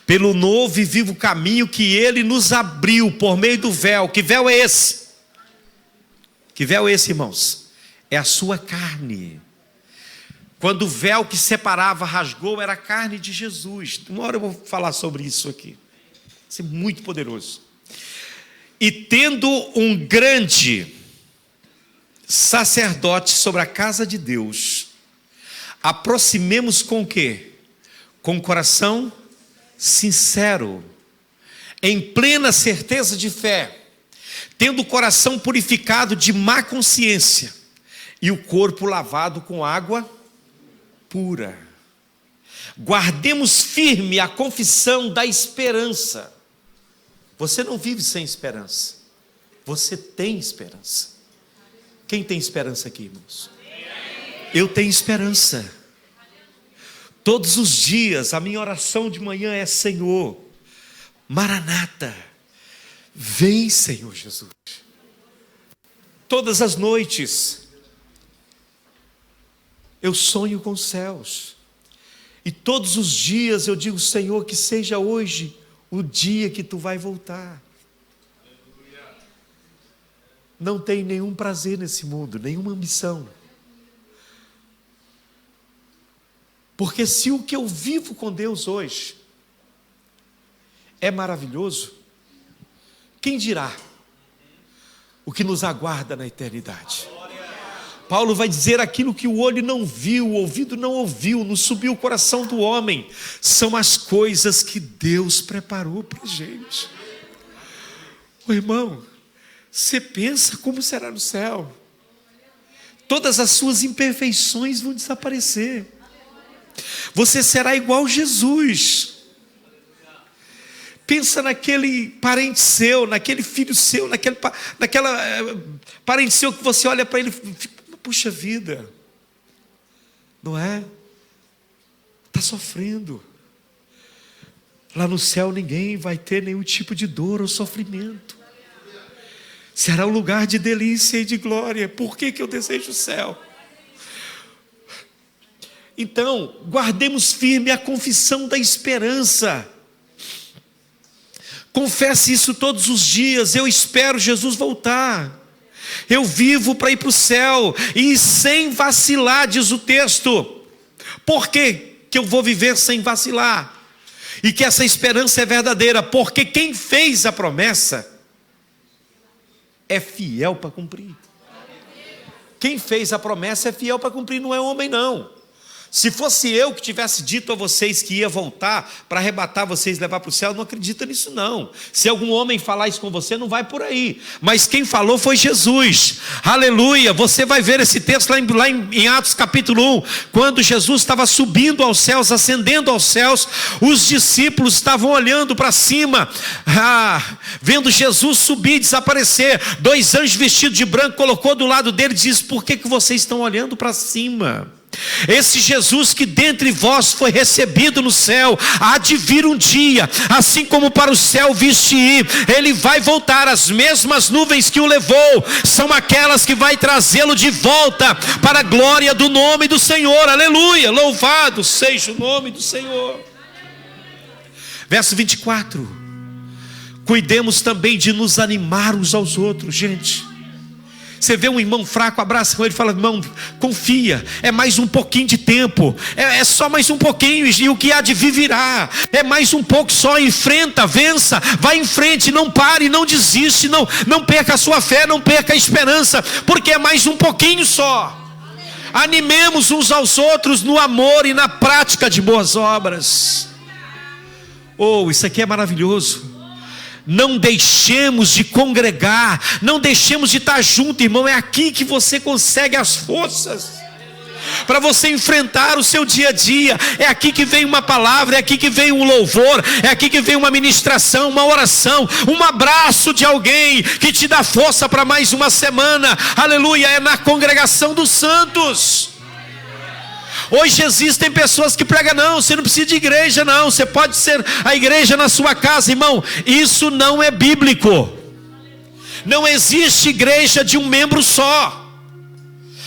pelo novo e vivo caminho que Ele nos abriu por meio do véu. Que véu é esse? Que véu é esse, irmãos? É a sua carne. Quando o véu que separava rasgou, era a carne de Jesus. Uma hora eu vou falar sobre isso aqui. Isso é muito poderoso. E tendo um grande sacerdote sobre a casa de Deus, aproximemos com o quê? Com o coração sincero, em plena certeza de fé, tendo o coração purificado de má consciência e o corpo lavado com água pura. Guardemos firme a confissão da esperança. Você não vive sem esperança, você tem esperança. Quem tem esperança aqui, irmãos? Eu tenho esperança. Todos os dias a minha oração de manhã é: Senhor, Maranata, vem, Senhor Jesus. Todas as noites eu sonho com os céus, e todos os dias eu digo: Senhor, que seja hoje o dia que tu vai voltar. Não tem nenhum prazer nesse mundo, nenhuma ambição, porque se o que eu vivo com Deus hoje é maravilhoso, quem dirá o que nos aguarda na eternidade? Paulo vai dizer: aquilo que o olho não viu, o ouvido não ouviu, não subiu o coração do homem, são as coisas que Deus preparou para a gente. Ô irmão, você pensa como será no céu? Todas as suas imperfeições vão desaparecer. Você será igual Jesus. Pensa naquele parente seu, naquele filho seu, naquela parente seu que você olha para ele e fica, puxa vida, não é? Está sofrendo. Lá no céu ninguém vai ter nenhum tipo de dor ou sofrimento. Será um lugar de delícia e de glória. Por que eu desejo o céu? Então, guardemos firme a confissão da esperança. Confesse isso todos os dias. Eu espero Jesus voltar. Eu vivo para ir para o céu. E sem vacilar, diz o texto. Por que eu vou viver sem vacilar? E que essa esperança é verdadeira? Porque quem fez a promessa é fiel para cumprir. Quem fez a promessa é fiel para cumprir, não é homem não. Se fosse eu que tivesse dito a vocês que ia voltar para arrebatar vocês e levar para o céu, não acredita nisso não. Se algum homem falar isso com você, não vai por aí. Mas quem falou foi Jesus. Aleluia. Você vai ver esse texto lá em Atos capítulo 1. Quando Jesus estava subindo aos céus, ascendendo aos céus, os discípulos estavam olhando para cima, vendo Jesus subir e desaparecer. 2 anjos vestidos de branco colocou do lado dele e disse: por que vocês estão olhando para cima? Esse Jesus que dentre vós foi recebido no céu, há de vir um dia, assim como para o céu viste ir, ele vai voltar. As mesmas nuvens que o levou são aquelas que vai trazê-lo de volta para a glória do nome do Senhor. Aleluia, louvado seja o nome do Senhor. Verso 24: cuidemos também de nos animar uns aos outros. Gente, você vê um irmão fraco, abraça com ele e fala: irmão, confia, é mais um pouquinho de tempo, é só mais um pouquinho, e o que há de vir virá, é mais um pouco só. Enfrenta, vença, vai em frente, não pare, não desiste, não perca a sua fé, não perca a esperança, porque é mais um pouquinho só. Animemos uns aos outros no amor e na prática de boas obras. Oh, isso aqui é maravilhoso. Não deixemos de congregar, não deixemos de estar junto, irmão. É aqui que você consegue as forças para você enfrentar o seu dia a dia. É aqui que vem uma palavra, é aqui que vem um louvor, é aqui que vem uma ministração, uma oração, um abraço de alguém que te dá força para mais uma semana. Aleluia, é na congregação dos santos. Hoje existem pessoas que pregam: não, você não precisa de igreja não, você pode ser a igreja na sua casa. Irmão, isso não é bíblico. Não existe igreja de um membro só.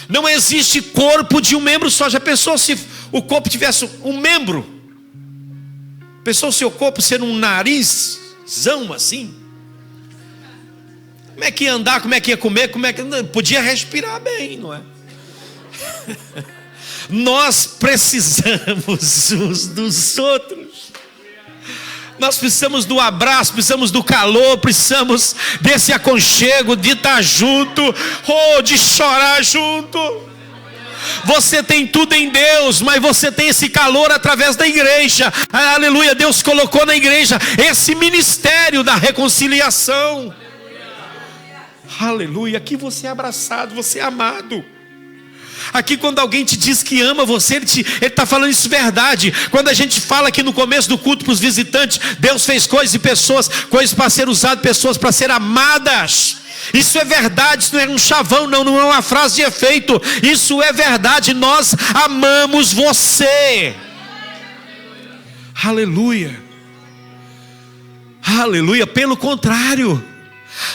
Não existe corpo de um membro só. Já pensou se o corpo tivesse um membro? Pensou o seu corpo ser um narizão assim? Como é que ia andar, como é que ia comer, como é que podia respirar bem, não é? Nós precisamos uns dos outros. Nós precisamos do abraço, precisamos do calor, precisamos desse aconchego, de estar junto, de chorar junto. Você tem tudo em Deus, mas você tem esse calor através da igreja. Aleluia, Deus colocou na igreja esse ministério da reconciliação. Aleluia, aqui você é abraçado, você é amado. Aqui quando alguém te diz que ama você, ele está falando isso verdade. Quando a gente fala aqui no começo do culto para os visitantes, Deus fez coisas e pessoas, coisas para ser usado, pessoas para ser amadas. Isso é verdade, isso não é um chavão, não é uma frase de efeito. Isso é verdade, nós amamos você. Aleluia. Aleluia, pelo contrário,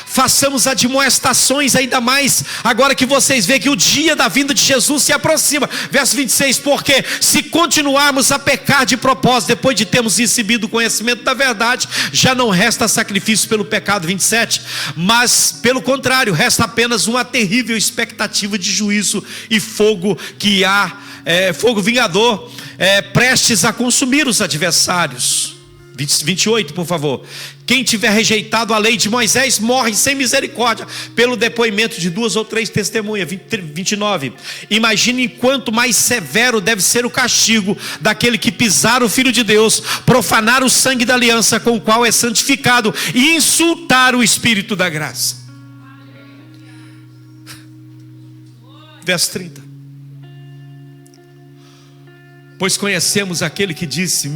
façamos admoestações ainda mais, agora que vocês veem que o dia da vinda de Jesus se aproxima. Verso 26, porque se continuarmos a pecar de propósito, depois de termos recebido o conhecimento da verdade, já não resta sacrifício pelo pecado. 27, mas pelo contrário, resta apenas uma terrível expectativa de juízo e fogo que há, fogo vingador, prestes a consumir os adversários. 28, por favor. Quem tiver rejeitado a lei de Moisés morre sem misericórdia pelo depoimento de 2 ou 3 testemunhas. 29. Imagine quanto mais severo deve ser o castigo daquele que pisar o Filho de Deus, profanar o sangue da aliança com o qual é santificado e insultar o Espírito da graça. Verso 30. Pois conhecemos aquele que disse: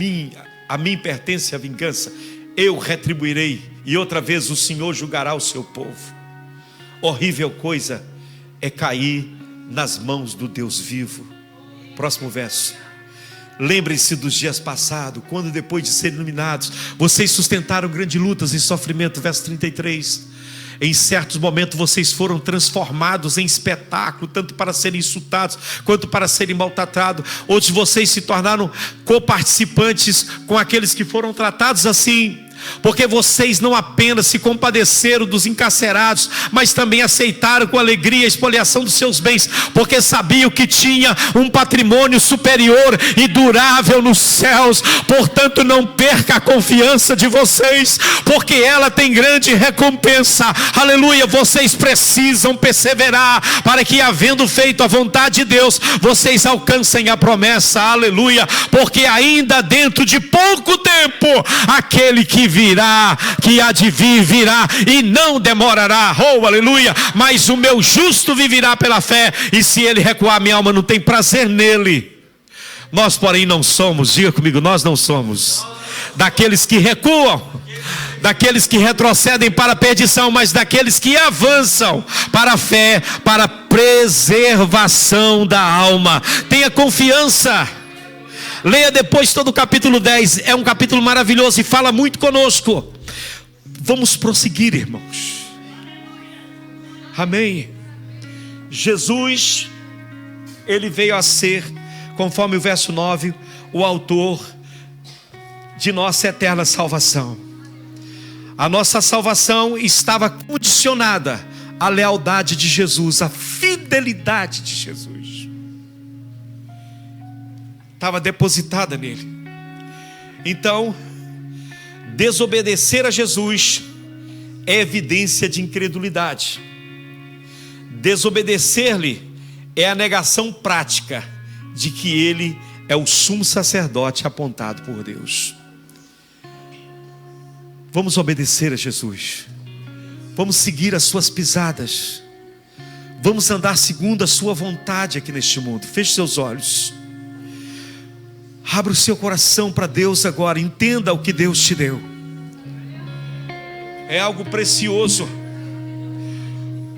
a mim pertence a vingança, eu retribuirei, e outra vez o Senhor julgará o seu povo. Horrível coisa é cair nas mãos do Deus vivo. Próximo verso. Lembrem-se dos dias passados, quando depois de serem iluminados, vocês sustentaram grandes lutas e sofrimento. Verso 33. Em certos momentos vocês foram transformados em espetáculo, tanto para serem insultados, quanto para serem maltratados. Outros vocês se tornaram coparticipantes com aqueles que foram tratados assim. Porque vocês não apenas se compadeceram dos encarcerados, mas também aceitaram com alegria a expoliação dos seus bens, porque sabiam que tinha um patrimônio superior e durável nos céus. Portanto, não perca a confiança de vocês, porque ela tem grande recompensa. Aleluia. Vocês precisam perseverar, para que, havendo feito a vontade de Deus, vocês alcancem a promessa. Aleluia. Porque ainda dentro de pouco tempo, aquele que virá, que há de vir, virá e não demorará. Oh, aleluia. Mas o meu justo viverá pela fé, e se ele recuar, minha alma não tem prazer nele. Nós, porém, não somos, diga comigo, nós não somos daqueles que recuam, daqueles que retrocedem para a perdição, mas daqueles que avançam para a fé, para a preservação da alma. Tenha confiança. Leia depois todo o capítulo 10, é um capítulo maravilhoso e fala muito conosco. Vamos prosseguir, irmãos. Amém. Jesus, ele veio a ser, conforme o verso 9, o autor de nossa eterna salvação. A nossa salvação estava condicionada à lealdade de Jesus, à fidelidade de Jesus. Estava depositada nele. Então, desobedecer a Jesus é evidência de incredulidade. Desobedecer-lhe é a negação prática de que ele é o sumo sacerdote apontado por Deus. Vamos obedecer a Jesus. Vamos seguir as suas pisadas. Vamos andar segundo a sua vontade aqui neste mundo. Feche seus olhos. Abra o seu coração para Deus agora. Entenda o que Deus te deu. É algo precioso.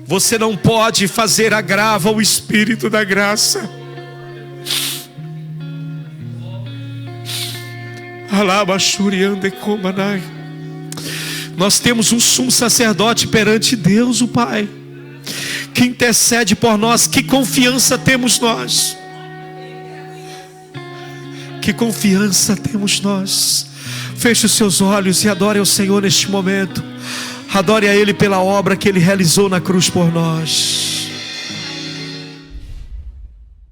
Você não pode fazer agravo ao Espírito da graça. Nós temos um sumo sacerdote perante Deus, o Pai, que intercede por nós. Que confiança temos nós? Que confiança temos nós? Feche os seus olhos e adore ao Senhor neste momento. Adore a Ele pela obra que Ele realizou na cruz por nós.